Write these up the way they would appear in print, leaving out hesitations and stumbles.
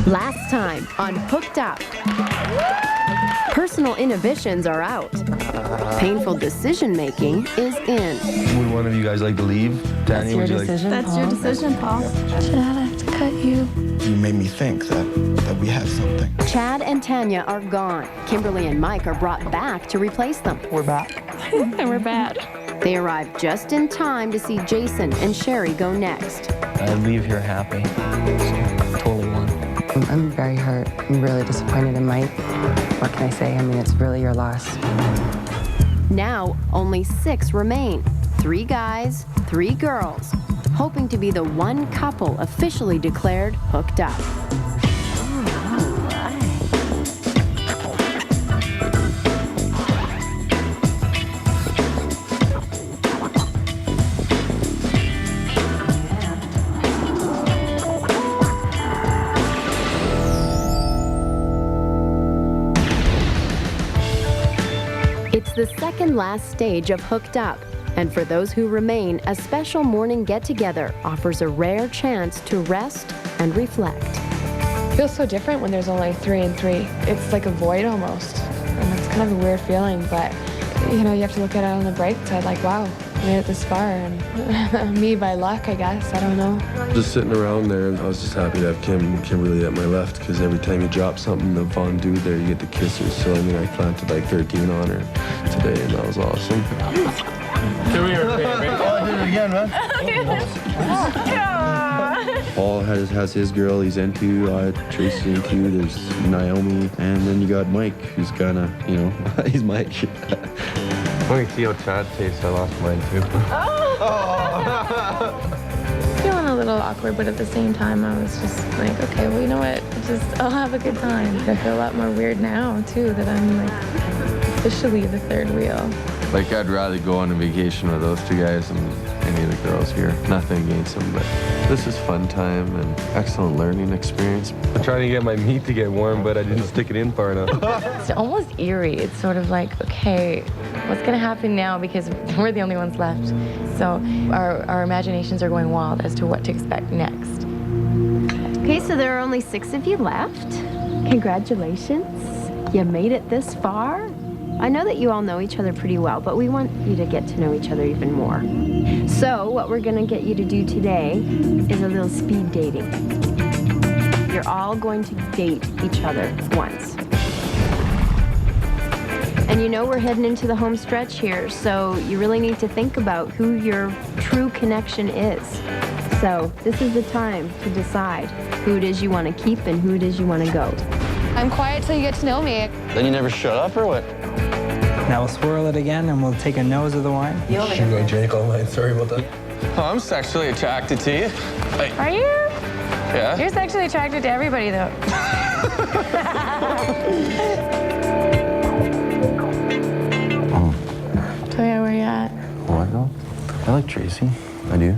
Last time on Hooked Up. Personal inhibitions are out. Painful decision-making is in. Would one of you guys like to leave? Danny, would you decision, like? That's your decision, Paul. Chad, I have to cut you. You made me think that we have something. Chad and Tanya are gone. Kimberly and Mike are brought back to replace them. We're back. And we're bad. They arrive just in time to see Jason and Sherry go next. I leave here happy. Totally won. I'm very hurt. I'm really disappointed in Mike. What can I say? I mean, it's really your loss. Now, only 6 remain. 3 guys, 3 girls, hoping to be the one couple officially declared hooked up. It's the second last stage of Hooked Up, and for those who remain, a special morning get-together offers a rare chance to rest and reflect. It feels so different when there's only 3 and 3. It's like a void almost, and it's kind of a weird feeling, but you know, you have to look at it on the bright side, like, wow, I made it this far, and me by luck, I guess, I don't know. Just sitting around there, I was just happy to have Kimberly at my left, because every time you drop something, the fondue there, you get to kiss her. So I mean, I planted like 13 on her today, and that was awesome. Come here, baby. I did it again, man. Paul has his girl he's into, Tracy into, there's Naomi, and then you got Mike, who's kinda, you know, he's Mike. Let me see how Chad tastes. I lost mine too. Feeling a little awkward, but at the same time, I was just like, okay, well, you know what? I'll have a good time. I feel a lot more weird now, too, that I'm like officially the third wheel. Like, I'd rather go on a vacation with those 2 guys than any of the girls here. Nothing against them, but this is fun time and excellent learning experience. I'm trying to get my meat to get warm, but I didn't stick it in far enough. It's almost eerie. It's sort of like, okay, what's gonna happen now? Because we're the only ones left. So our imaginations are going wild as to what to expect next. Okay, so there are only 6 of you left. Congratulations. You made it this far. I know that you all know each other pretty well, but we want you to get to know each other even more. So what we're gonna get you to do today is a little speed dating. You're all going to date each other once. And you know we're heading into the home stretch here, so you really need to think about who your true connection is. So this is the time to decide who it is you want to keep and who it is you want to go. I'm quiet till you get to know me. Then you never shut up, or what? Now we'll swirl it again and we'll take a nose of the wine. Should I drink all night? Sorry about that. Oh, I'm sexually attracted to you. Are you? Yeah? You're sexually attracted to everybody, though. Toya, where you at? Oh, I go. I like Tracy. I do.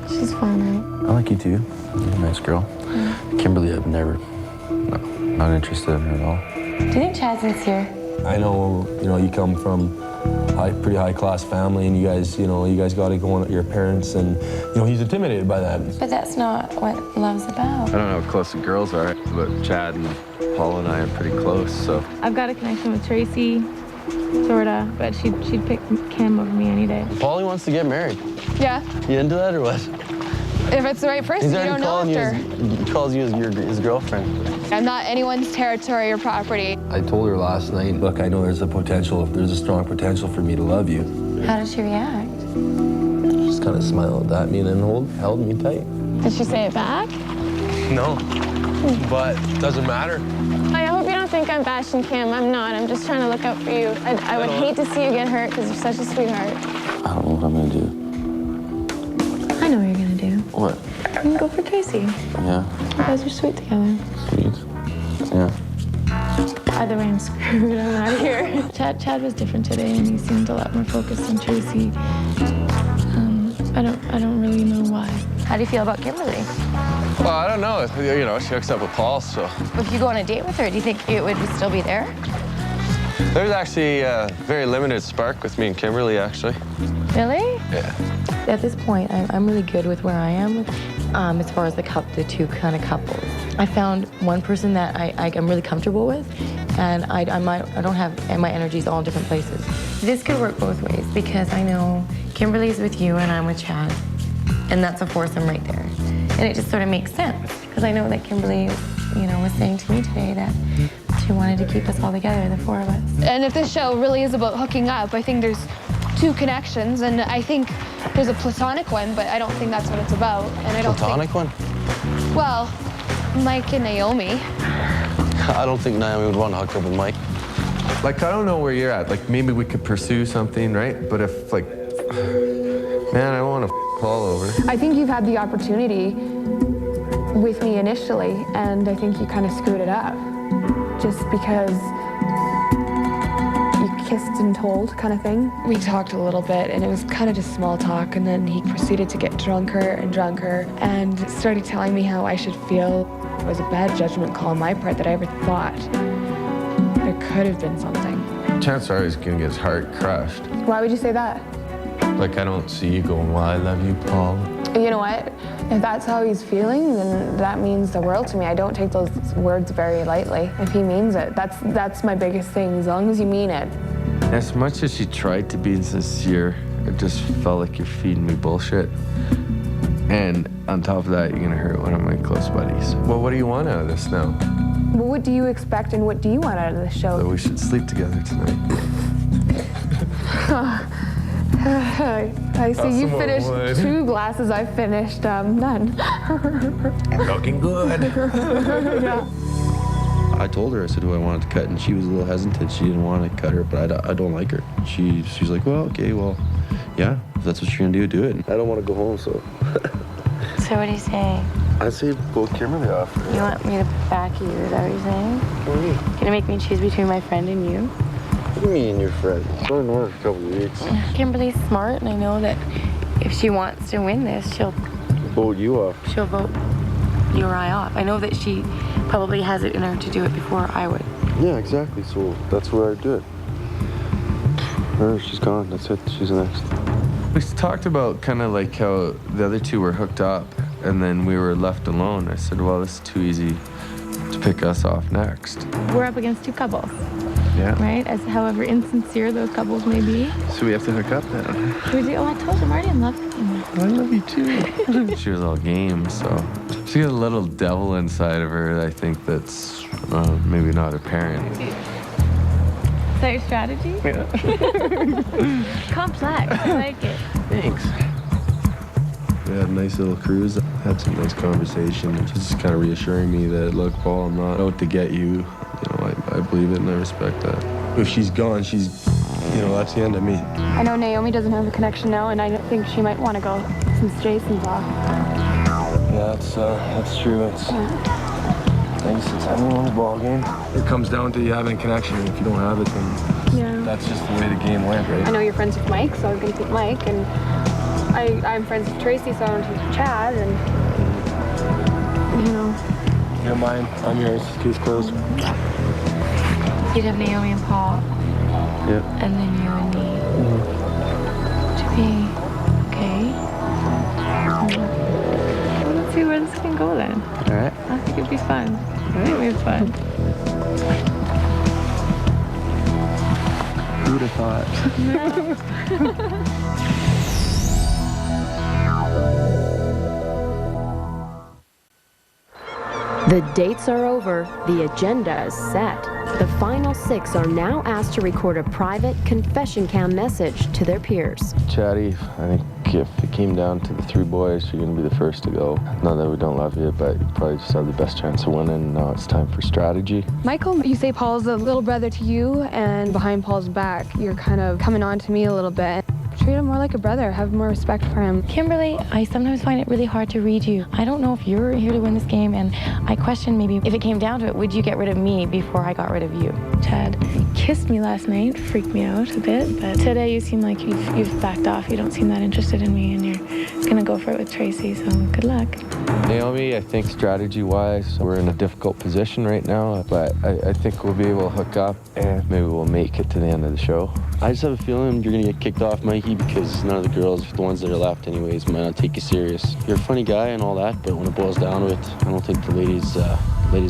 She's fun, right? I like you too. You're a nice girl. Kimberly, I've never, no, not interested in her at all. Do you think Chad's sincere? I know, you come from pretty high class family, and you guys got to go on with your parents, and he's intimidated by that. But that's not what love's about. I don't know how close the girls are, but Chad and Paul and I are pretty close, so. I've got a connection with Tracy, sorta, but she'd pick Kim over me any day. Paulie wants to get married. Yeah, You into that or what? if it's the right person, He's you already don't know calling after. he calls you his girlfriend. I'm not anyone's territory or property. I told her last night, look, I know there's a strong potential for me to love you. How did she react? She just kind of smiled at me and then held me tight. Did she say it back? No, but doesn't matter. I hope you don't think I'm bashing Kim. I'm not. I'm just trying to look out for you. I would hate to see you get hurt because you're such a sweetheart. I don't know what I'm gonna do. I know what you're gonna do. What? You can go for Tracy. Yeah. You guys are sweet together. Sweet. Yeah. Either way, I'm screwed. I'm out of here. Chad was different today, and he seemed a lot more focused on Tracy. I don't really know why. How do you feel about Kimberly? Well, I don't know. She hooks up with Paul, so. If you go on a date with her, do you think it would still be there? There's actually a very limited spark with me and Kimberly, actually. Really? Yeah. At this point, I'm really good with where I am, as far as the two kind of couples. I found one person that I'm really comfortable with, and my energy's all in different places. This could work both ways because I know Kimberly's with you and I'm with Chad, and that's a foursome right there. And it just sort of makes sense because I know that Kimberly, was saying to me today that she wanted to keep us all together, the four of us. And if this show really is about hooking up, I think there's two connections, and I think there's a platonic one, but I don't think that's what it's about. And I don't Platonic one? Well, Mike and Naomi. I don't think Naomi would want to hook up with Mike. Like, I don't know where you're at. Like, maybe we could pursue something, right? But if, like, man, I don't want to Paul over. I think you've had the opportunity with me initially, and I think you kind of screwed it up. Just because you kissed and told kind of thing. We talked a little bit, and it was kind of just small talk, and then he proceeded to get drunker and started telling me how I should feel. It was a bad judgment call on my part that I ever thought there could have been something. Chances are he's gonna get his heart crushed. Why would you say that? Like, I don't see you going, well, I love you, Paul. You know what? If that's how he's feeling, then that means the world to me. I don't take those words very lightly. If he means it, that's my biggest thing, as long as you mean it. As much as you tried to be sincere, it just felt like you're feeding me bullshit. And on top of that, you're gonna hurt one of my close buddies. Well, what do you want out of this now? Well, what do you expect and what do you want out of the show? That we should sleep together tonight. I see you finished 2 glasses. I finished none. Looking good. Yeah. I told her, I said who I wanted to cut, and she was a little hesitant. She didn't want to cut her, but I don't like her. She's like, well, okay, well, yeah, if that's what you're gonna do it. I don't want to go home, so. So what are you saying? I say both Kimberly off. You want me to back you, is that what you're saying? What do you mean? Gonna make me choose between my friend and you? What do you mean, your friend? It's only known her for a couple of weeks. Kimberly's smart, and I know that if she wants to win this, she'll Vote you off. she'll vote you or I off. I know that she probably has it in her to do it before I would. Yeah, exactly. So that's where I do it. Her, she's gone. That's it. She's next. We talked about kind of like how the other two were hooked up and then we were left alone. I said, well, this is too easy to pick us off next. We're up against 2 couples, Yeah. right? As however insincere those couples may be. So we have to hook up now. We do. Oh, I told you, I'm already in love with you. I love you too. She was all game, so she got a little devil inside of her. I think that's maybe not apparent. Is that your strategy? Yeah. Complex. I like it. Thanks. We had a nice little cruise. Had some nice conversation. And she's just kind of reassuring me that, look, Paul, I'm not out to get you. You know, I believe it and I respect that. If she's gone, she's, you know, that's the end of me. I know Naomi doesn't have a connection now, and I think she might want to go since Jason's off. Yeah, that's true. It's everyone's ball game. It comes down to you having a connection, and if you don't have it, then that's just the way the game went, right? I know you're friends with Mike, so I was going to keep Mike, and I'm friends with Tracy, so I want to keep Chad, and, you know. You're mine, I'm yours. Case closed. You'd have Naomi and Paul. Yeah. And then you and me. To be okay. Well, let's see where this can go then. All right. I think it'd be fun. I think it'd be fun. Who would have thought? The dates are over. The agenda is set. The final 6 are now asked to record a private confession cam message to their peers. Chatty, I think if it came down to the 3 boys, you're going to be the first to go. Not that we don't love you, but you probably just have the best chance of winning. Now it's time for strategy. Michael, you say Paul's a little brother to you, and behind Paul's back, you're kind of coming on to me a little bit. Treat him more like a brother. Have more respect for him. Kimberly, I sometimes find it really hard to read you. I don't know if you're here to win this game, and I question maybe if it came down to it, would you get rid of me before I got rid of you? Chad, you kissed me last night, freaked me out a bit, but today you seem like you've backed off. You don't seem that interested in me, and you're gonna go for it with Tracy, so good luck. Naomi, I think strategy-wise, we're in a difficult position right now, but I think we'll be able to hook up and maybe we'll make it to the end of the show. I just have a feeling you're gonna get kicked off, Mikey, because none of the girls, the ones that are left anyways, might not take you serious. You're a funny guy and all that, but when it boils down to it, I don't think the ladies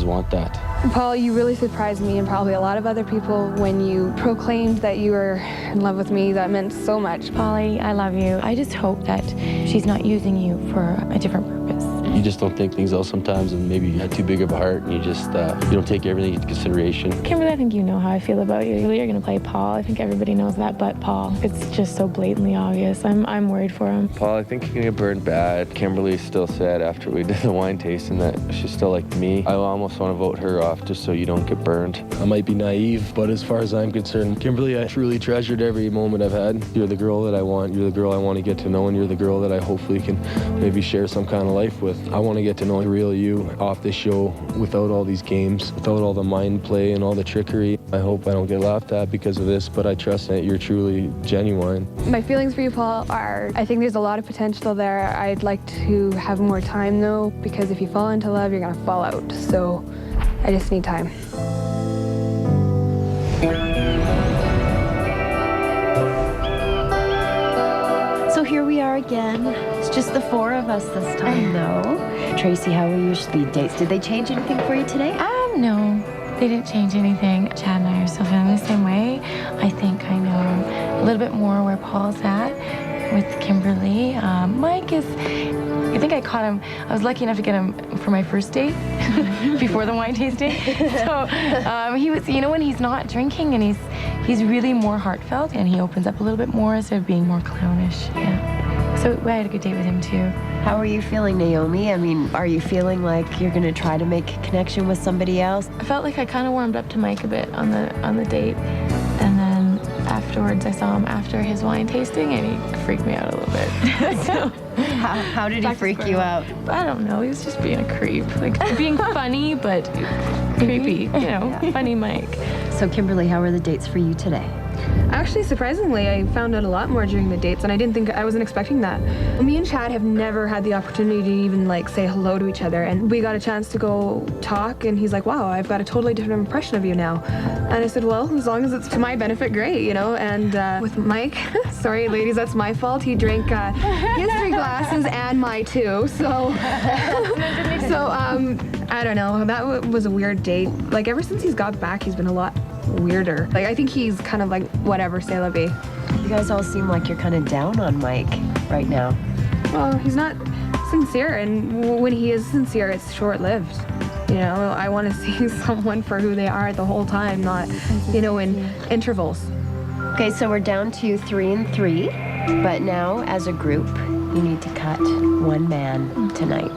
want that. Paul, you really surprised me and probably a lot of other people when you proclaimed that you were in love with me. That meant so much. Polly, I love you. I just hope that she's not using you for a different purpose. You just don't think things out sometimes, and maybe you had too big of a heart, and you just you don't take everything into consideration. Kimberly, I think you know how I feel about you. You're gonna play Paul. I think everybody knows that, but Paul. It's just so blatantly obvious. I'm worried for him. Paul, I think you're gonna get burned bad. Kimberly still said after we did the wine tasting that she still liked me. I almost want to vote her off just so you don't get burned. I might be naive, but as far as I'm concerned, Kimberly, I truly treasured every moment I've had. You're the girl that I want. You're the girl I want to get to know, and you're the girl that I hopefully can maybe share some kind of life with. I want to get to know the real you off this show without all these games, without all the mind play and all the trickery. I hope I don't get laughed at because of this, but I trust that you're truly genuine. My feelings for you, Paul, are I think there's a lot of potential there. I'd like to have more time, though, because if you fall into love, you're going to fall out. So I just need time. So here we are again. It's just the four of us this time, though. Tracy, how were your speed dates? Did they change anything for you today? No, they didn't change anything. Chad and I are still feeling the same way. I think I know a little bit more where Paul's at with Kimberly. Mike is, I think I caught him, I was lucky enough to get him for my first date before the wine tasting. So he was, you know, when he's not drinking and he's really more heartfelt and he opens up a little bit more instead of being more clownish, yeah. So I had a good date with him too. How are you feeling, Naomi? I mean, are you feeling like you're gonna try to make a connection with somebody else? I felt like I kind of warmed up to Mike a bit on the date, and then afterwards I saw him after his wine tasting, and he freaked me out a little bit. So, how did he freak you out? I don't know. He was just being a creep, like being funny but creepy. You know, funny Mike. So, Kimberly, how were the dates for you today? Actually, surprisingly, I found out a lot more during the dates, and I wasn't expecting that. Me and Chad have never had the opportunity to even like say hello to each other, and we got a chance to go talk, and he's like, wow, I've got a totally different impression of you now. And I said, well, as long as it's to my benefit, great, you know. And with Mike, sorry ladies, that's my fault. He drank his 3 glasses and my 2, so I don't know, that was a weird date. Like ever since he's got back, he's been a lot weirder. Like I think he's kind of like whatever, c'est la vie. You guys all seem like you're kind of down on Mike right now. Well, he's not sincere, and when he is sincere, it's short-lived. You know, I want to see someone for who they are the whole time, not, you know, in intervals. Okay, so we're down to 3 and 3, but now as a group, you need to cut one man tonight.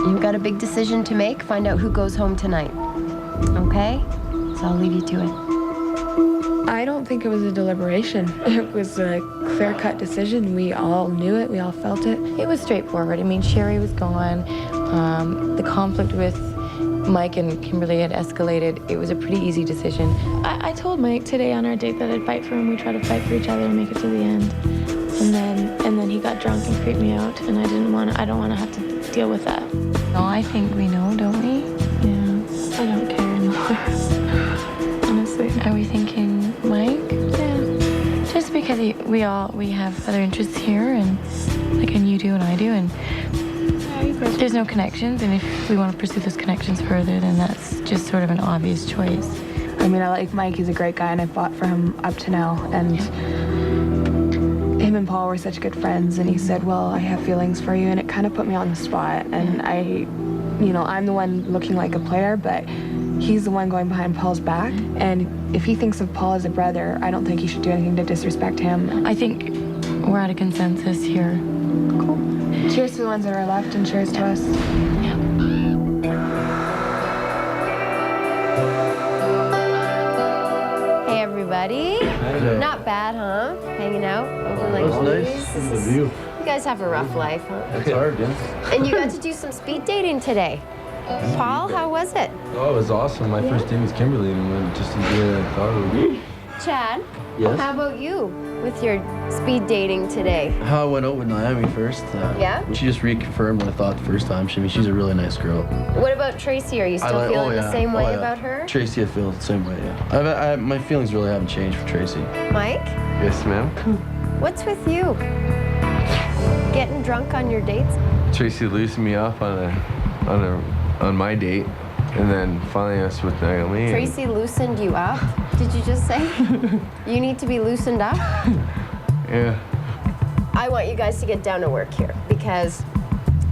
You've got a big decision to make. Find out who goes home tonight. Okay? So I'll leave you to it. I don't think it was a deliberation. It was a clear-cut decision. We all knew it. We all felt it. It was straightforward. I mean, Sherry was gone. The conflict with Mike and Kimberly had escalated. It was a pretty easy decision. I told Mike today on our date that I'd fight for him. We try to fight for each other and make it to the end. And then he got drunk and creeped me out, and I don't want to have to deal with that. No, I think we know, don't we? Yeah, I don't care anymore. Honestly. Are we thinking Mike? Yeah. Just because we have other interests here, and like, and you do and I do, and there's no connections, and if we want to pursue those connections further, then that's just sort of an obvious choice. I mean, I like Mike. He's a great guy, and I fought for him up to now. And him and Paul were such good friends, and he said, well, I have feelings for you, and it kind of put me on the spot. And I'm the one looking like a player, but he's the one going behind Paul's back. And if he thinks of Paul as a brother, I don't think he should do anything to disrespect him. I think we're at a consensus here. Cool. Cheers to the ones that are left, and cheers to us. Yeah. Hey, everybody. Hello. Not bad, huh? Hanging out over like Nice. The view. You guys have a rough life, huh? It's hard, yeah. And you got to do some speed dating today. Paul, how was it? Oh, it was awesome. My first date was Kimberly, and it went just as good as I thought it would be. Chad, Yes? How about you with your speed dating today? How I went out with Naomi first. Yeah? She just reconfirmed what I thought the first time. She's a really nice girl. What about Tracy? Are you still feeling the same way about her? Tracy, I feel the same way, yeah. My feelings really haven't changed for Tracy. Mike? Yes, ma'am. What's with you? Getting drunk on your dates? Tracy loosened me off on my date, and then finally us with Naomi. Tracy loosened you up? Did you just say? You need to be loosened up? Yeah. I want you guys to get down to work here because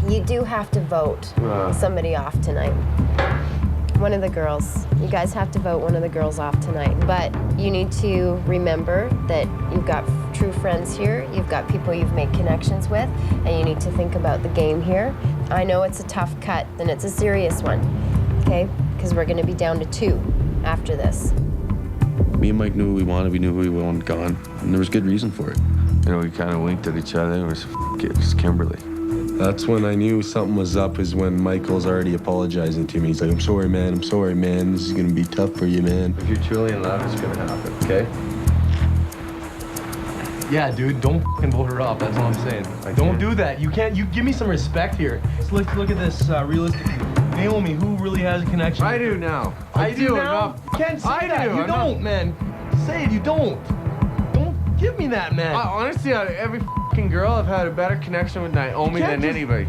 you do have to vote somebody off tonight. One of the girls. You guys have to vote one of the girls off tonight. But you need to remember that you've got true friends here, you've got people you've made connections with, and you need to think about the game here. I know it's a tough cut, and it's a serious one, okay? Because we're gonna be down to 2 after this. Me and Mike knew what we wanted. We knew who we wanted gone, and there was good reason for it. You know, we kind of winked at each other. It was Kimberly. That's when I knew something was up, is when Michael's already apologizing to me. He's like, I'm sorry, man. This is gonna be tough for you, man. If you're truly in love, it's gonna happen, okay? Yeah, dude, don't fucking vote her off. That's all I'm saying. Don't do that. You can't. You give me some respect here. So let's look at this realistically. Naomi, who really has a connection? I do now. I do now. You can't say that. You don't, man. Say it. You don't. Don't give me that, man. Honestly, out of every fucking girl, I've had a better connection with Naomi than anybody.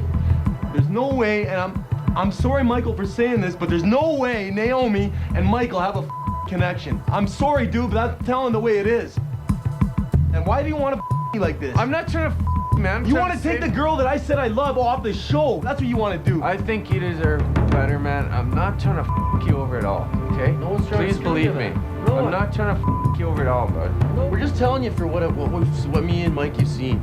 There's no way, and I'm sorry, Michael, for saying this, but there's no way Naomi and Michael have a connection. I'm sorry, dude, but that's telling the way it is. And why do you want to me like this? I'm not trying to man. You want to take the girl that I said I love off the show. That's what you want to do. I think you deserve better, man. I'm not trying to you over at all, okay? No one's trying Please to believe me. No I'm not trying to you over at all, bud. No, we're just telling you for what me and Mike have seen.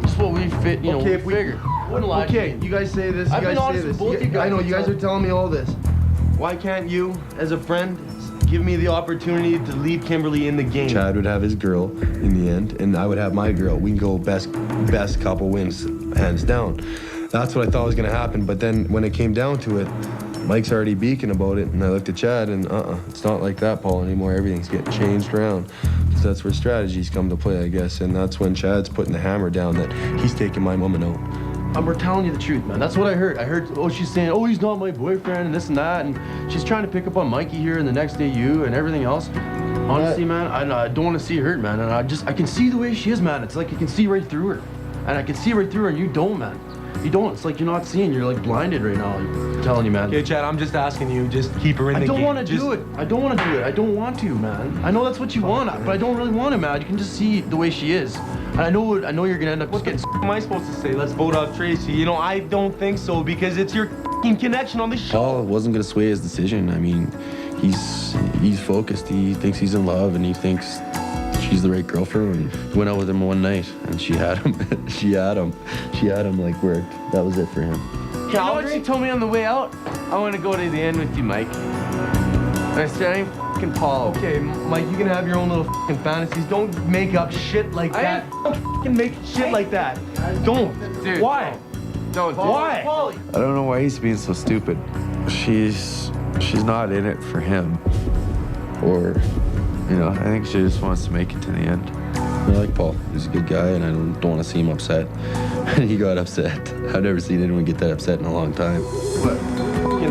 Just what we fit, you know, okay, we figured. Wouldn't lie to okay, you. you guys say this, I've you been guys honest say with this. both you guys. I know, you guys are telling me all this. Why can't you, as a friend, give me the opportunity to leave Kimberly in the game? Chad would have his girl in the end, and I would have my girl. We can go best couple wins, hands down. That's what I thought was gonna happen, but then when it came down to it, Mike's already beaking about it, and I looked at Chad, and it's not like that, Paul, anymore. Everything's getting changed around. So that's where strategies come to play, I guess, and that's when Chad's putting the hammer down that he's taking my woman out. We're telling you the truth, man. That's what I heard. I heard, she's saying, he's not my boyfriend, and this and that, and she's trying to pick up on Mikey here, and the next day you, and everything else. Honestly, man, I don't want to see her hurt, man, and I can see the way she is, man. It's like you can see right through her, and I can see right through her, and you don't, man. You don't. It's like you're not seeing. You're like blinded right now. I'm telling you, man. Okay, Chad, I'm just asking you, just keep her in the game. I don't want to do it. I don't want to do it. I don't want to, man. I know that's what you want, but I don't really want it, man. You can just see the way she is. And I know you're gonna end up just getting. What am I supposed to say? Let's vote out Tracy. You know, I don't think so because it's your connection on the show. Paul wasn't gonna sway his decision. I mean, he's focused. He thinks he's in love, and he thinks she's the right girl for him. And he went out with him one night, and she had him. she had him like worked. That was it for him. You know what she told me on the way out? I want to go to the end with you, Mike. And I said, I ain't fucking Paul. Okay, Mike, you can have your own little fucking fantasies. Don't make up shit like that. Don't fucking make shit like that. Don't. Dude, why? Don't. Why? I don't know why he's being so stupid. She's not in it for him. Or, I think she just wants to make it to the end. I like Paul. He's a good guy, and I don't want to see him upset. And he got upset. I've never seen anyone get that upset in a long time. But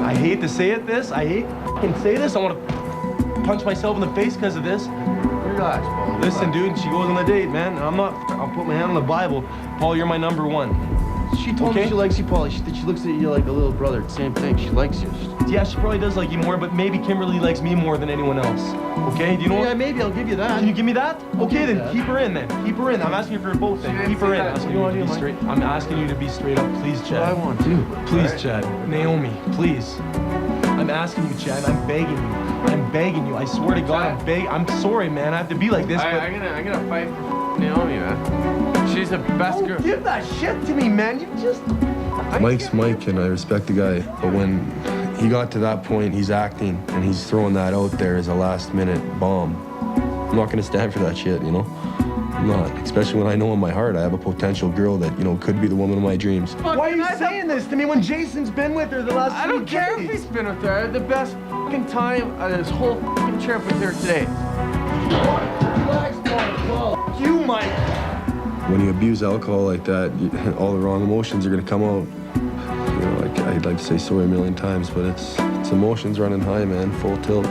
I hate to say it. I hate to say this. I want to punch myself in the face because of this. Relax, Paul. Listen, dude, she goes on a date, man. I'll put my hand on the Bible. Paul, you're my number one. She told me she likes you, Paulie. She looks at you like a little brother. Same thing. She likes you. Yeah, she probably does like you more, but maybe Kimberly likes me more than anyone else. Okay? Do you know? Yeah, maybe I'll give you that. Can you give me that? Okay, then keep her in. Keep her in. I'm asking you for both. Then keep her in. I'm asking you to be straight up, please, Chad. I want to. Please, Chad. Naomi, please. I'm asking you, Chad. I'm begging you. I swear to God, I'm sorry, man. I have to be like this. I'm gonna fight for Naomi, man. She's the best girl. Don't give that shit to me, man. You just. Mike's Mike, and I respect the guy. But when he got to that point, he's acting, and he's throwing that out there as a last-minute bomb. I'm not gonna stand for that shit, I'm not. Especially when I know in my heart I have a potential girl that, could be the woman of my dreams. Why are you saying this to me when Jason's been with her the last 3 days? I don't care if he's been with her. I had the best fucking time of this whole fucking trip with her today. Relax, Paul. Fuck you, Mike. When you abuse alcohol like that, all the wrong emotions are gonna come out. You know, I'd like to say sorry a million times, but it's emotions running high, man, full tilt.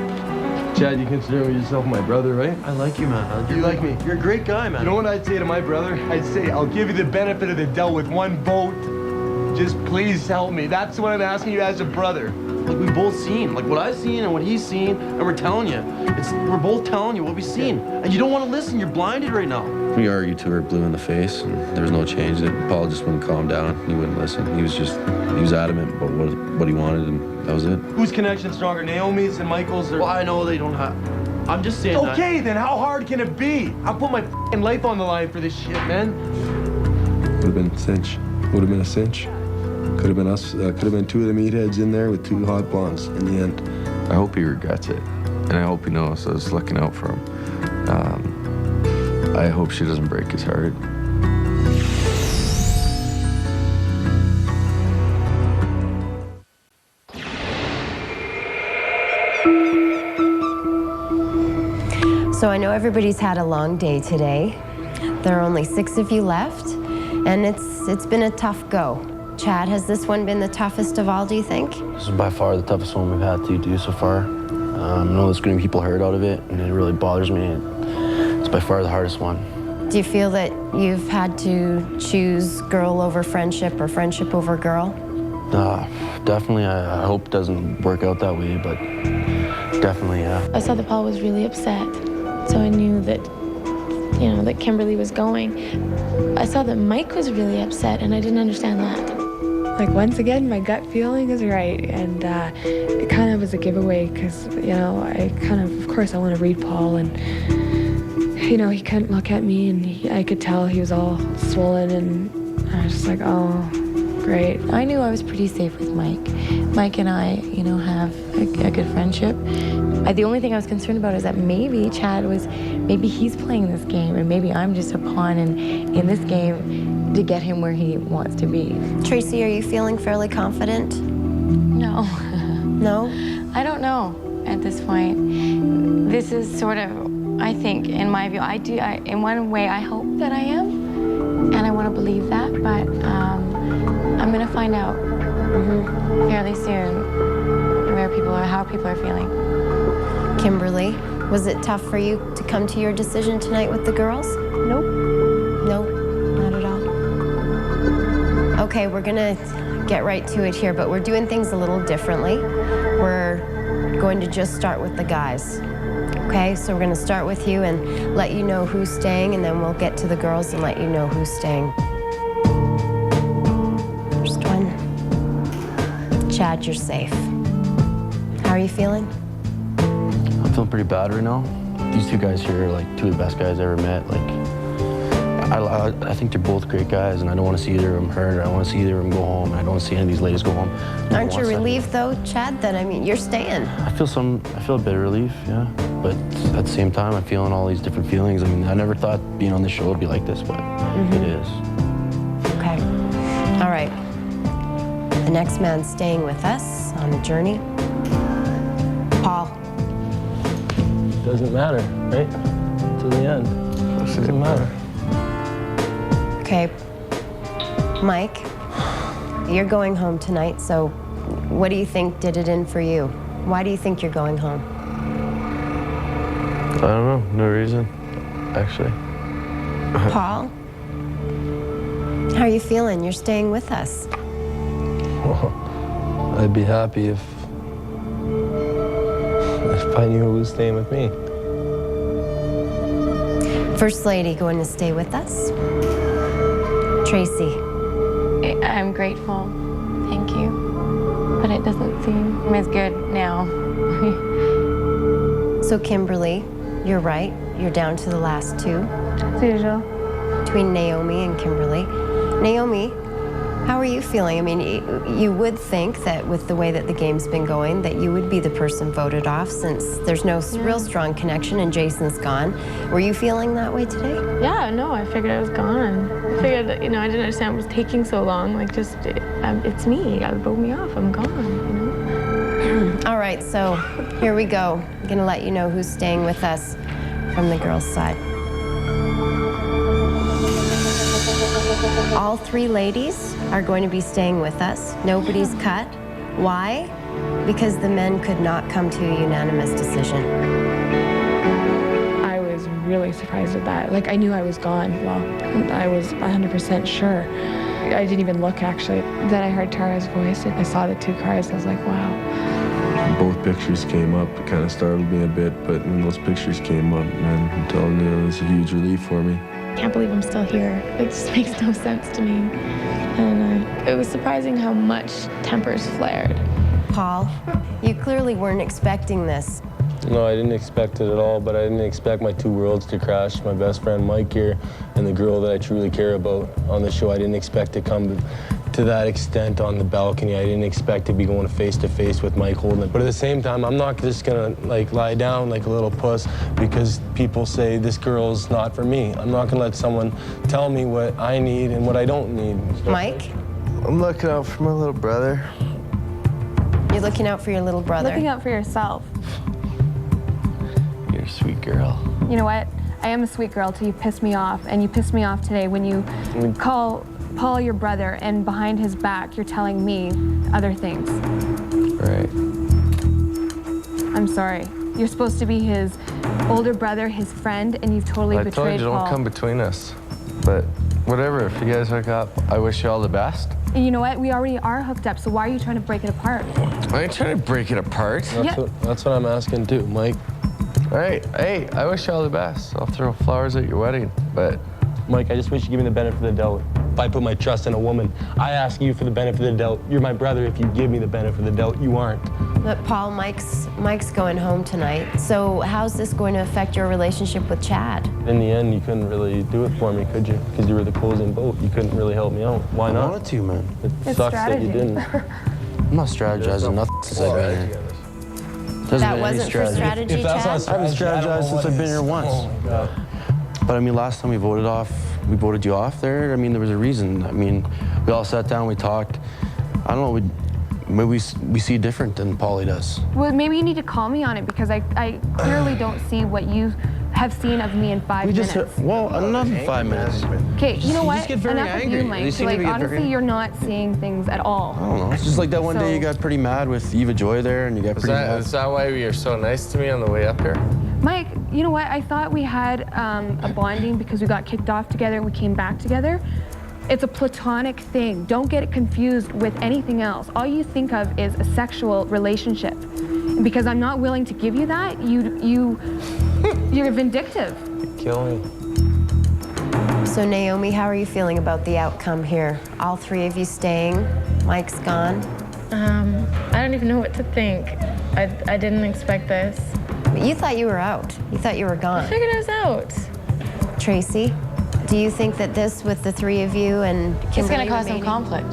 Chad, you consider yourself my brother, right? I like you, man. You like me? You're a great guy, man. You know what I'd say to my brother? I'd say, I'll give you the benefit of the doubt with one vote. Just please help me. That's what I'm asking you as a brother. Like we both seen, like what I've seen and what he's seen, and we're telling you. We're both telling you what we've seen. And you don't want to listen, you're blinded right now. We argued till we were blue in the face, and there was no change. Paul just wouldn't calm down. He wouldn't listen. He was adamant about what he wanted, and that was it. Whose connection stronger, Naomi's and Michael's? Or... Well, I know they don't have. I'm just saying that. Okay, then how hard can it be? I'll put my f***ing life on the line for this shit, man. Would have been a cinch. Would have been a cinch. Could have been us. Could have been two of the meatheads in there with two hot blondes in the end. I hope he regrets it, and I hope he knows I was looking out for him. I hope she doesn't break his heart. So I know everybody's had a long day today. There are only 6 of you left, and it's been a tough go. Chad, has this one been the toughest of all, do you think? This is by far the toughest one we've had to do so far. I know there's going to be people hurt out of it, and it really bothers me. It's by far the hardest one. Do you feel that you've had to choose girl over friendship or friendship over girl? Definitely. I hope it doesn't work out that way, but definitely, yeah. I saw that Paul was really upset, so I knew that, you know, that Kimberly was going. I saw that Mike was really upset, and I didn't understand that. Like, once again, my gut feeling is right, and it kind of was a giveaway because, you know, I kind of course, I want to read Paul, and, you know, he couldn't look at me, and I could tell he was all swollen, and I was just like, oh, great. I knew I was pretty safe with Mike. Mike and I, you know, have a good friendship. The only thing I was concerned about is that maybe maybe he's playing this game, and maybe I'm just a pawn in this game to get him where he wants to be. Tracy, are you feeling fairly confident? No. No? I don't know at this point. This is sort of, I think, in my view, in one way, I hope that I am, and I want to believe that, but I'm going to find out fairly soon where people are, how people are feeling. Kimberly, was it tough for you to come to your decision tonight with the girls? Nope. No, not at all. Okay, we're gonna get right to it here, but we're doing things a little differently. We're going to just start with the guys. Okay, so we're gonna start with you and let you know who's staying, and then we'll get to the girls and let you know who's staying. First one. Chad, you're safe. How are you feeling? I'm feeling pretty bad right now. These two guys here are like two of the best guys I ever met. Like, I think they're both great guys, and I don't want to see either of them hurt. I don't want to see either of them go home, and I don't want to see any of these ladies go home. Aren't you relieved though, Chad, that, I mean, you're staying? I feel a bit of relief, yeah. But at the same time, I'm feeling all these different feelings. I mean, I never thought being on this show would be like this, but it is. Okay. All right. The next man's staying with us on the journey. Paul. Doesn't matter, right? To the end. Doesn't matter. Okay. Mike, you're going home tonight, so what do you think did it in for you? Why do you think you're going home? I don't know. No reason, actually. Paul? How are you feeling? You're staying with us. Well, I'd be happy if I knew who was staying with me. First lady going to stay with us. Tracy. I'm grateful, thank you, but it doesn't seem as good now. So Kimberly, you're right. You're down to the last two. As usual. Between Naomi and Kimberly. Naomi, how are you feeling? I mean, you would think that with the way that the game's been going, that you would be the person voted off since there's no real strong connection and Jason's gone. Were you feeling that way today? Yeah, no, I figured I was gone. I figured, you know, I didn't understand what was taking so long. Like, just, it's me. You gotta vote me off. I'm gone, you know? All right, so here we go. I'm gonna let you know who's staying with us from the girls' side. All 3 ladies are going to be staying with us. Nobody's cut. Why? Because the men could not come to a unanimous decision. I was really surprised at that. Like, I knew I was gone. Well, I was 100% sure. I didn't even look, actually. Then I heard Tara's voice, and I saw the 2 cars. I was like, wow. Both pictures came up. It kind of startled me a bit, but when those pictures came up, man, I'm telling you, it was a huge relief for me. Can't believe I'm still here. It just makes no sense to me. And it was surprising how much tempers flared. Paul, you clearly weren't expecting this. No, I didn't expect it at all, but I didn't expect my 2 worlds to crash. My best friend Mike here and the girl that I truly care about on the show. I didn't expect to come to that extent on the balcony. I didn't expect to be going face to face with Mike holding it. But at the same time, I'm not just gonna like lie down like a little puss because people say this girl's not for me. I'm not gonna let someone tell me what I need and what I don't need. Mike? I'm looking out for my little brother. You're looking out for your little brother. Looking out for yourself. You're a sweet girl. You know what? I am a sweet girl till you piss me off, and you pissed me off today when you call Paul your brother, and behind his back you're telling me other things. Right. I'm sorry. You're supposed to be his older brother, his friend, and you've totally betrayed Paul. I told you, don't come between us. But whatever, if you guys hook up, I wish you all the best. And you know what? We already are hooked up, so why are you trying to break it apart? I ain't trying to break it apart. That's what I'm asking too, Mike. All right, hey, I wish you all the best. I'll throw flowers at your wedding, but... Mike, I just wish you give me the benefit of the doubt. If I put my trust in a woman, I ask you for the benefit of the doubt. You're my brother. If you give me the benefit of the doubt, you aren't. But Paul, Mike's going home tonight. So how's this going to affect your relationship with Chad? In the end, you couldn't really do it for me, could you? Because you were the closing boat. You couldn't really help me out. Why not? I wanted to, man. It sucks that you didn't. I'm not strategizing nothing since I've been here. That wasn't for strategy, Chad? I haven't strategized since I've been here once. Oh my God. But I mean, last time we voted you off there. I mean, there was a reason. I mean, we all sat down, we talked. I don't know, maybe we see different than Paulie does. Well, maybe you need to call me on it because I clearly don't see what you have seen of me in 5 minutes. Not in 5 minutes. Okay, you know what? just get very Enough angry. of you, Mike. You seem to Like, get very honestly, angry. you're not seeing things at all. I don't know. It's just like that one day you got pretty mad with Eva Joy there, and you got pretty mad. Is that why you're so nice to me on the way up here? Mike, you know what? I thought we had a bonding because we got kicked off together and we came back together. It's a platonic thing. Don't get it confused with anything else. All you think of is a sexual relationship. And because I'm not willing to give you that, you're vindictive. Kill me. So Naomi, how are you feeling about the outcome here? All 3 of you staying, Mike's gone. I don't even know what to think. I didn't expect this. But you thought you were out. You thought you were gone. I figured I was out. Tracy, do you think that this, with the 3 of you and Kimberly It's going to cause some conflict.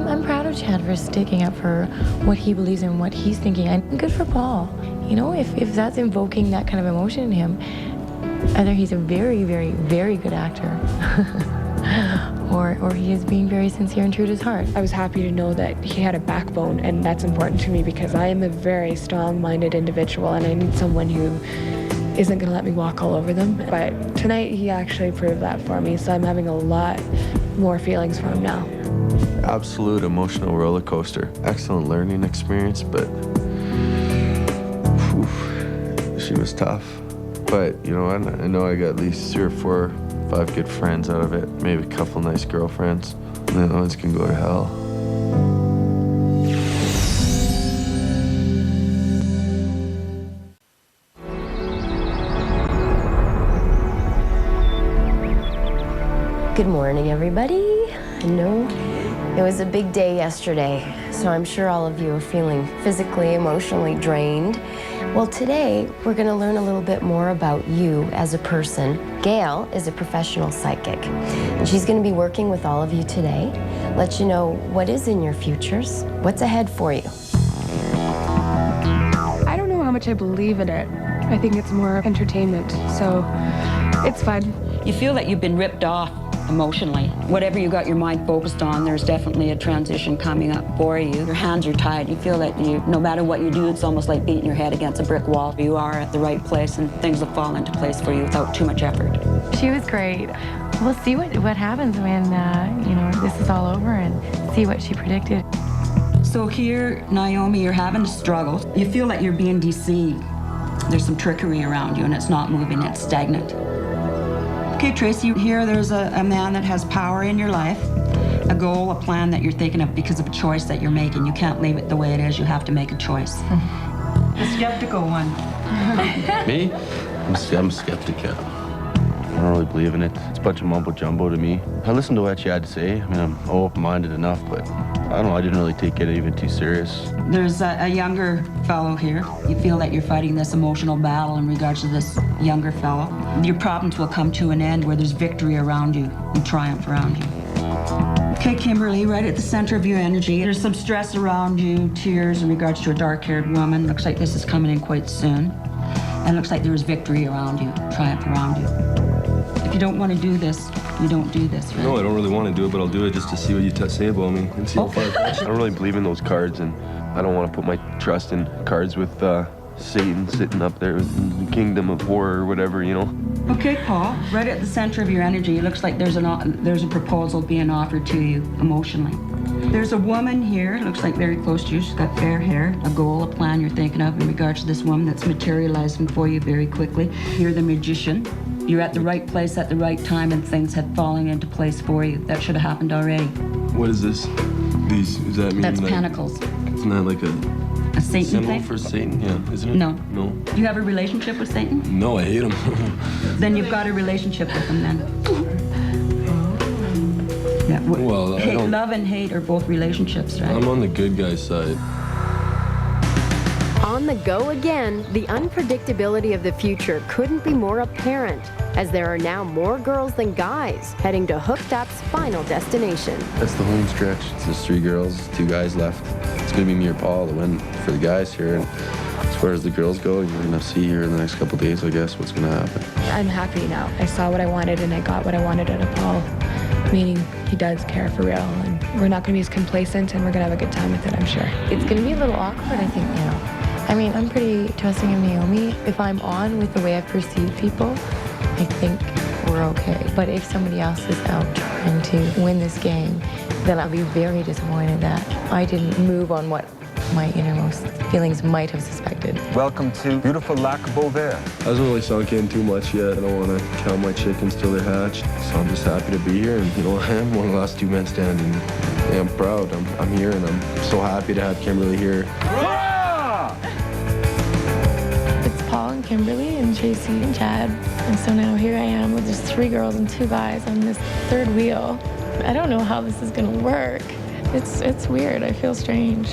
I'm proud of Chad for sticking up for what he believes in, what he's thinking. And good for Paul. You know, if that's invoking that kind of emotion in him, either he's a very, very, very good actor, or he is being very sincere and true to his heart. I was happy to know that he had a backbone, and that's important to me because I am a very strong-minded individual, and I need someone who isn't going to let me walk all over them. But tonight, he actually proved that for me, so I'm having a lot more feelings for him now. Absolute emotional roller coaster. Excellent learning experience, but she was tough. But you know what? I know I got at least 3 or 4, 5 good friends out of it. Maybe a couple nice girlfriends. And the other ones can go to hell. Good morning, everybody. I know it was a big day yesterday, so I'm sure all of you are feeling physically, emotionally drained. Well, today, we're going to learn a little bit more about you as a person. Gail is a professional psychic, and she's going to be working with all of you today, let you know what is in your futures, what's ahead for you. I don't know how much I believe in it. I think it's more entertainment, so it's fun. You feel that you've been ripped off emotionally. Whatever you got your mind focused on, there's definitely a transition coming up for you. Your hands are tied. You feel that no matter what you do, it's almost like beating your head against a brick wall. You are at the right place and things will fall into place for you without too much effort. She was great. we'll see what happens when, you know, this is all over and see what she predicted. So here, Naomi, you're having a struggle. You feel like you're being deceived. There's some trickery around you and it's not moving, it's stagnant. Okay, Tracy, here there's a man that has power in your life, a goal, a plan that you're thinking of because of a choice that you're making. You can't leave it the way it is, you have to make a choice. The skeptical one. Me? I'm skeptical. I don't really believe in it. It's a bunch of mumbo jumbo to me. I listened to what she had to say. I mean, I'm open-minded enough, but I don't know, I didn't really take it even too serious. There's a younger fellow here. You feel that you're fighting this emotional battle in regards to this younger fellow. Your problems will come to an end where there's victory around you and triumph around you. Okay, Kimberly, right at the center of your energy. There's some stress around you, tears in regards to a dark-haired woman. Looks like this is coming in quite soon. And it looks like there's victory around you, triumph around you. If you don't want to do this, you don't do this, right? No, I don't really want to do it, but I'll do it just to see what you say about me and see how far I don't really believe in those cards, and I don't want to put my trust in cards with Satan sitting up there in the kingdom of horror or whatever, you know? Okay, Paul, right at the center of your energy, it looks like there's a proposal being offered to you emotionally. There's a woman here, looks like very close to you. She's got fair hair, a goal, a plan you're thinking of in regards to this woman that's materializing for you very quickly. You're the magician. You're at the right place at the right time and things had fallen into place for you. That should have happened already. What is this? Does that mean That's like, pentacles. Isn't that like A Satan symbol thing? for Satan? Yeah, isn't it? No. No. Do you have a relationship with Satan? No, I hate him. Then you've got a relationship with him then. Yeah, Well, I don't... Love and hate are both relationships, right? I'm on the good guy's side. On the go again, the unpredictability of the future couldn't be more apparent, as there are now more girls than guys heading to Hooked Up's final destination. That's the home stretch. There's 3 girls, 2 guys left. It's gonna be me or Paul to win for the guys here. And as far as the girls go, you're gonna see here in the next couple of days, I guess, what's gonna happen. I'm happy now. I saw what I wanted and I got what I wanted out of Paul. Meaning he does care for real and we're not gonna be as complacent and we're gonna have a good time with it, I'm sure. It's going to be a little awkward, I think, now. I mean, I'm pretty trusting of Naomi. If I'm on with the way I perceive people, I think we're okay. But if somebody else is out trying to win this game, then I'll be very disappointed that I didn't move on what my innermost feelings might have suspected. Welcome to beautiful Lac Beauvais. I hasn't really sunk in too much yet. I don't want to count my chickens till they're hatched. So I'm just happy to be here, and you know, I am one of the last 2 men standing. Yeah, I'm proud. I'm here, and I'm so happy to have Kimberly here. It's Paul and Kimberly and JC and Chad. And so now here I am with just 3 girls and 2 guys on this 3rd wheel. I don't know how this is going to work. It's weird. I feel strange.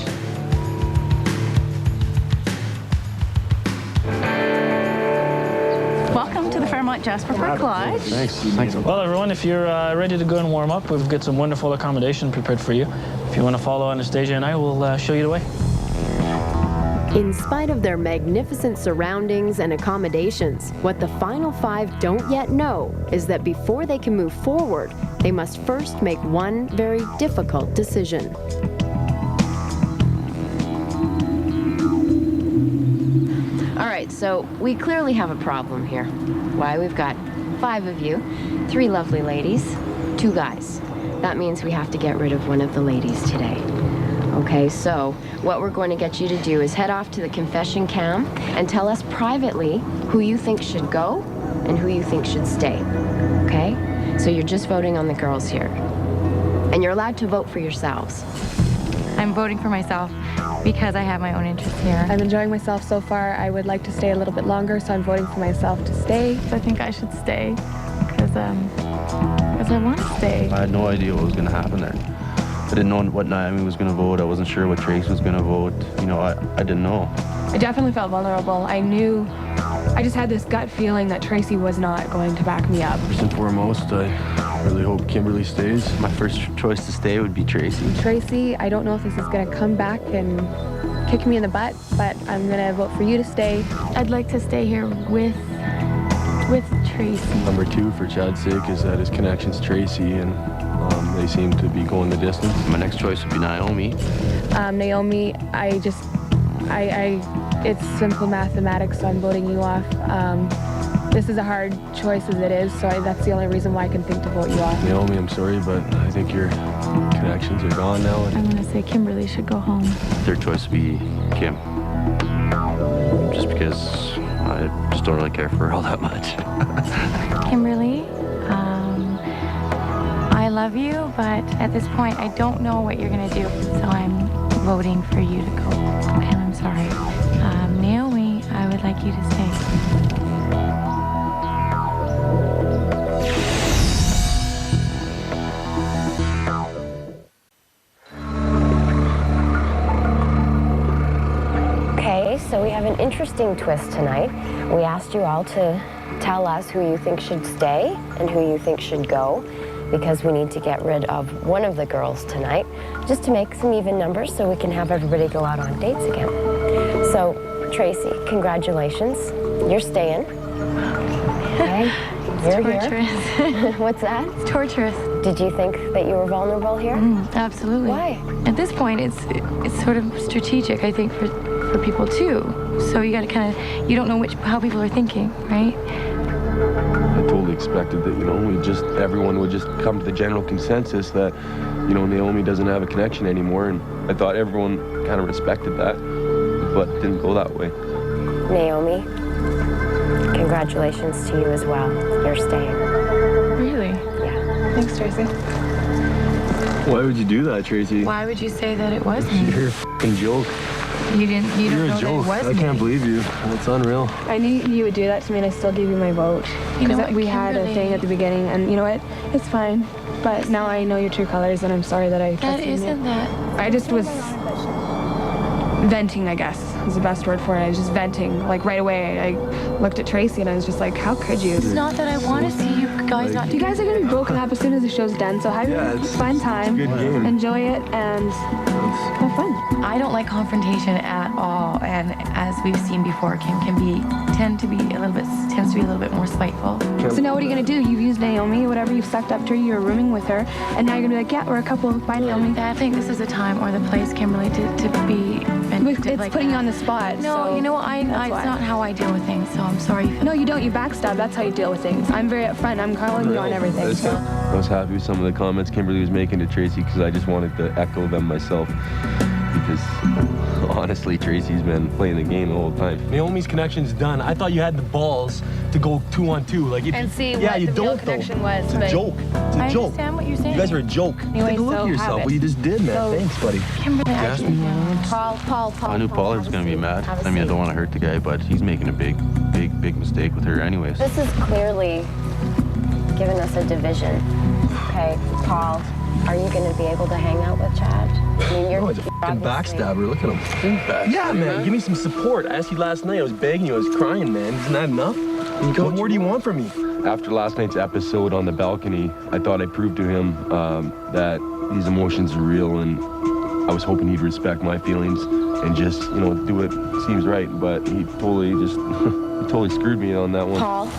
Welcome to the Fairmont Jasper Park Lodge. Thanks. Well, everyone, if you're ready to go and warm up, we've got some wonderful accommodation prepared for you. If you want to follow Anastasia and I, will show you the way. In spite of their magnificent surroundings and accommodations, what the final 5 don't yet know is that before they can move forward, they must first make one very difficult decision. All right, so we clearly have a problem here. Why, we've got 5 of you, 3 lovely ladies, 2 guys. That means we have to get rid of one of the ladies today. Okay, so what we're going to get you to do is head off to the confession cam and tell us privately who you think should go and who you think should stay, okay? So you're just voting on the girls here. And you're allowed to vote for yourselves. I'm voting for myself because I have my own interests here. I'm enjoying myself so far. I would like to stay a little bit longer, so I'm voting for myself to stay. I think I should stay because I want to stay. I had no idea what was gonna happen there. I didn't know what Naomi was going to vote. I wasn't sure what Trace was going to vote. You know, I didn't know. I definitely felt vulnerable. I just had this gut feeling that Tracy was not going to back me up. First and foremost, I really hope Kimberly stays. My first choice to stay would be Tracy. Tracy, I don't know if this is going to come back and kick me in the butt, but I'm going to vote for you to stay. I'd like to stay here with Tracy. Number 2, for Chad's sake, is that his connection's Tracy, and they seem to be going the distance. My next choice would be Naomi. Naomi, it's simple mathematics, so I'm voting you off. this is a hard choice as it is, so that's the only reason why I can think to vote you off. Naomi, I'm sorry, but I think your connections are gone now. I'm gonna say Kimberly should go home. Third choice would be Kim. Just because I just don't really care for her all that much. Kimberly, I love you, but at this point, I don't know what you're gonna do, so I'm voting for you to go, and I'm sorry. Naomi, I would like you to stay. Okay, so we have an interesting twist tonight. We asked you all to tell us who you think should stay and who you think should go, because we need to get rid of one of the girls tonight, just to make some even numbers so we can have everybody go out on dates again. So, Tracy, congratulations. You're staying. Okay, you're torturous. here. What's that? It's torturous. Did you think that you were vulnerable here? Absolutely. Why? At this point, it's sort of strategic, I think, for people too. So you got to kind of, you don't know how people are thinking, right? I totally expected that, everyone would just come to the general consensus that, Naomi doesn't have a connection anymore, and I thought everyone kind of respected that, but it didn't go that way. Naomi, congratulations to you as well. You're staying. Really? Yeah. Thanks, Tracy. Why would you do that, Tracy? Why would you say that it was me? You're a f***ing joke. You don't You're know a that joke. it was I can't me. believe you. That's unreal. I knew you would do that to me, and I still gave you my vote. You know Because what, we had a Kimberly? thing at the beginning, and you know what? It's fine. But now I know your true colors, and I'm sorry that I That trusted you. isn't that. I just was venting, I guess, is the best word for it. I was just venting. Like, right away, I looked at Tracy, and I was just like, how could you? It's not that I want to see you guys not You guys are going to be broken up as soon as the show's done, so have a fun time. It's a good game. Enjoy it, and have fun. I don't like confrontation at all, and as we've seen before, Kim tends to be a little bit more spiteful. So now what are you going to do? You've used Naomi, whatever, you've sucked up to her, you're rooming with her, and now you're going to be like, yeah, we're a couple, bye Naomi. I think this is a time or the place, Kimberly, to be vindictive It's like putting that. you on the spot. No, so you know, that's it's why. not how I deal with things, so I'm sorry. No, you don't. You backstab. That's how you deal with things. I'm very upfront. I'm calling you on everything. So. I was happy with some of the comments Kimberly was making to Tracy because I just wanted to echo them myself. Because honestly, Tracy's been playing the game the whole time. Naomi's connection's done. I thought you had the balls to go 2-on-2. Like, if And see yeah, what you the real don't connection though. was, It's a but- joke. It's a I joke. understand what you're saying. You guys are a joke. Anyway, Take a look so at yourself. have it. What you just did, man. So- Thanks, buddy. Kimberly, Paul. I knew Pollard was going to be mad. I mean, I don't want to hurt the guy, but he's making a big mistake with her anyways. This is clearly giving us a division. Okay, Paul, are you going to be able to hang out with Chad? I mean, you're Oh, he's a fucking backstabber. Look at him. Yeah, man. Give me some support. I asked you last night. I was begging you. I was crying, man. Isn't that enough? What more do you want from me? After last night's episode on the balcony, I thought I proved to him that these emotions are real, and I was hoping he'd respect my feelings and just, do what seems right. But he totally screwed me on that one. Paul,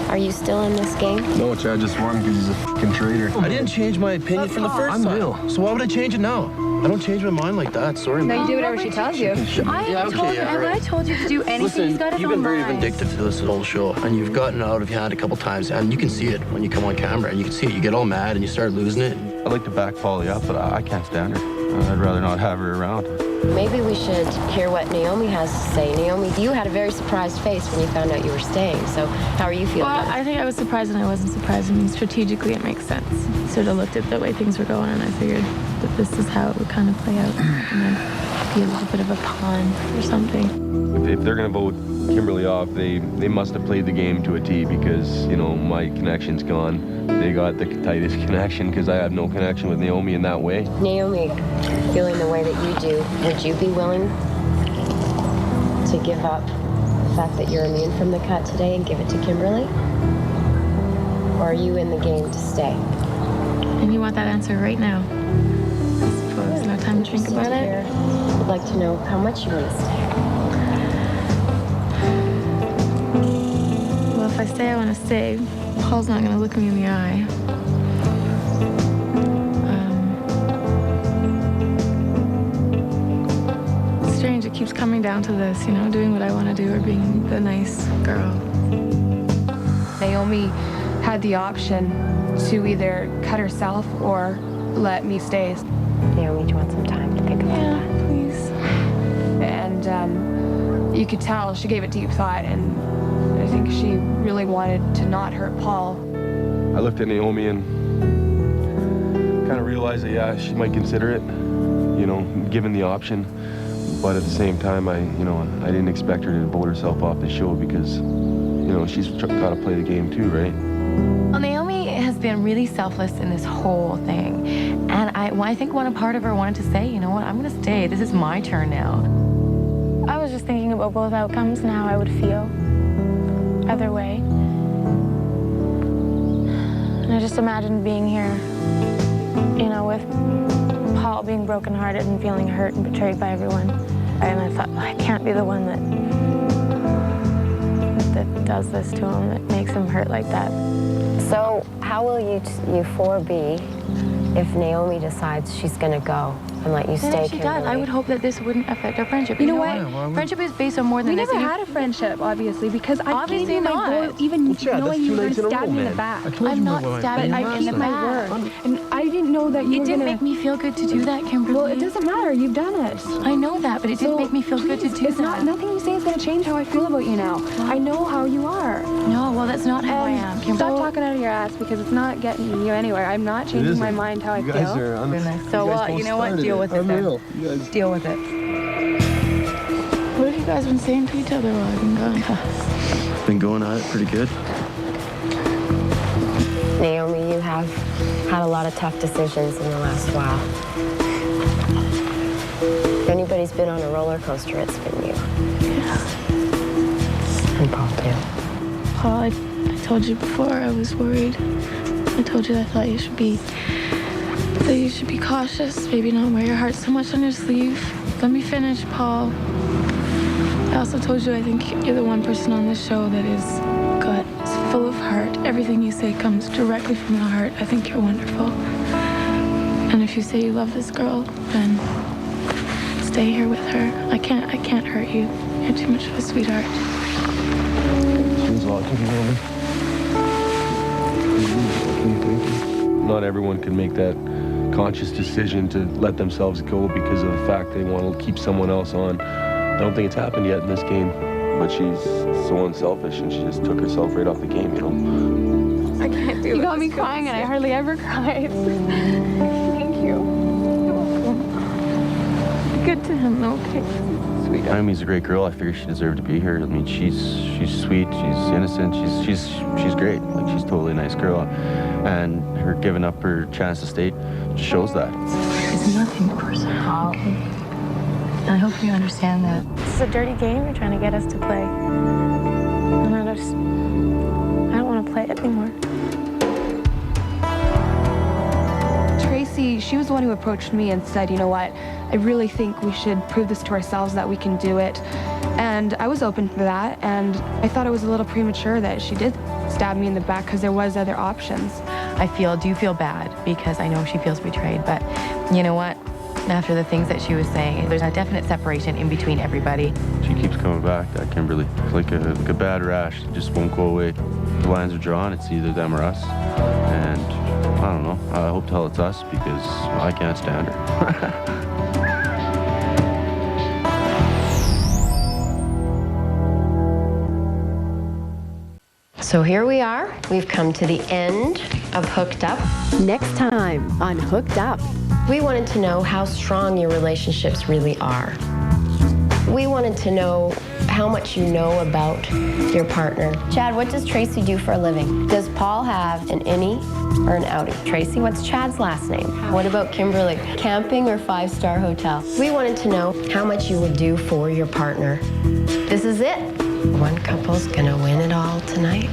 are you still in this game? No, Chad just won because he's a fucking traitor. I didn't change my opinion from the first time. Unreal. So why would I change it now? I don't change my mind like that. Sorry, No, man. you do whatever she tells you. I haven't told you. Have I told you to do anything? Listen, He's got his you've own been very lies. vindictive to this whole show, and you've gotten out of hand a couple times, and you can see it when you come on camera, and you can see it. You get all mad, and you start losing it. I'd like to back Polly up, but I can't stand her. I'd rather not have her around. Maybe we should hear what Naomi has to say. Naomi, you had a very surprised face when you found out you were staying. So how are you feeling? Well, I think I was surprised and I wasn't surprised. I mean, strategically, it makes sense. Sort of looked at the way things were going, and I figured that this is how it would kind of play out, and then be a little bit of a pawn or something. If they're going to vote Kimberly off, they must have played the game to a T because, my connection's gone. They got the tightest connection because I have no connection with Naomi in that way. Naomi, feeling the way that you do, would you be willing to give up the fact that you're immune from the cut today and give it to Kimberly? Or are you in the game to stay? And you want that answer right now? I suppose. No time to think about it? I'd like to know how much you want to stay. Well, if I say I want to stay, Paul's not going to look me in the eye. It's strange. It keeps coming down to this, doing what I want to do or being the nice girl. Naomi had the option to either cut herself or let me stay. Naomi, do you want some time to think about that? Please. And you could tell she gave it deep thought, and I think she really wanted to not hurt Paul. I looked at Naomi and kind of realized that, yeah, she might consider it, you know, given the option. But at the same time, I didn't expect her to vote herself off the show because, you know, she's got to play the game too, right? Well, Naomi has been really selfless in this whole thing. And I think one part of her wanted to say, you know what, I'm going to stay. This is my turn now. I was just thinking about both outcomes and how I would feel either way. And I just imagined being here, you know, with Paul being brokenhearted and feeling hurt and betrayed by everyone. And I thought, I can't be the one that does this to him, that makes him hurt like that. So how will you four be if Naomi decides she's going to go and let you stay, And if she does, Kimberly? I would hope that this wouldn't affect our friendship. You know what? Friendship is based on more than We this. never and you- had a friendship, obviously, because I Obviously gave you my not. word, even Chad, that's knowing you 2 were going nights to in a stab row, me in the man. back. I told I'm you not what stabbing But you I in keep the my back. word. And I didn't know that you It were didn't gonna... make me feel good to do that, Kimberly. Well, it doesn't matter. You've done it. I know that, but it didn't make me feel good to please, do it's that. Nothing you say is going to change how I feel about you now. I know how you are. No, well, that's not how I am, Kimberly. Stop talking out of your ass because it's not getting you anywhere. I'm not changing my mind how I feel. So, well, you know what? Deal with it then. Deal with it. What have you guys been saying to each other while I've been gone? Been going at it pretty good. Naomi, you have had a lot of tough decisions in the last while. If anybody's been on a roller coaster, it's been you. And Paul, too. Paul, I told you before I was worried. I told you I thought you should be cautious, maybe not wear your heart so much on your sleeve. Let me finish, Paul. I also told you I think you're the one person on this show that is good. It's full of heart. Everything you say comes directly from the heart. I think you're wonderful. And if you say you love this girl, then stay here with her. I can't hurt you. You're too much of a sweetheart. Not everyone can make that conscious decision to let themselves go because of the fact they want to keep someone else on. I don't think it's happened yet in this game, but she's so unselfish and she just took herself right off the game, you know? I can't do it. You got me crying and I hardly ever cry. Thank you. Good to him, okay? Sweet. Naomi's a great girl. I figure she deserved to be here. I mean, she's sweet, she's innocent, she's great. Like, she's totally a nice girl. And her giving up her chance to stay just shows that. It's nothing personal. And I hope you understand that. This is a dirty game you're trying to get us to play. And I don't want to play it anymore. Tracy, she was the one who approached me and said, you know what, I really think we should prove this to ourselves that we can do it. And I was open for that, and I thought it was a little premature that she did stab me in the back because there was other options. I do feel bad because I know she feels betrayed, but you know what? After the things that she was saying, there's a definite separation in between everybody. She keeps coming back, that Kimberly. It's like a bad rash. It just won't go away. The lines are drawn. It's either them or us. And I don't know. I hope to hell it's us because I can't stand her. So here we are. We've come to the end of Hooked Up. Next time on Hooked Up. We wanted to know how strong your relationships really are. We wanted to know how much you know about your partner. Chad, what does Tracy do for a living? Does Paul have an innie or an outie? Tracy, what's Chad's last name? What about Kimberly? Camping or 5-star hotel? We wanted to know how much you would do for your partner. This is it. One couple's gonna win it all tonight.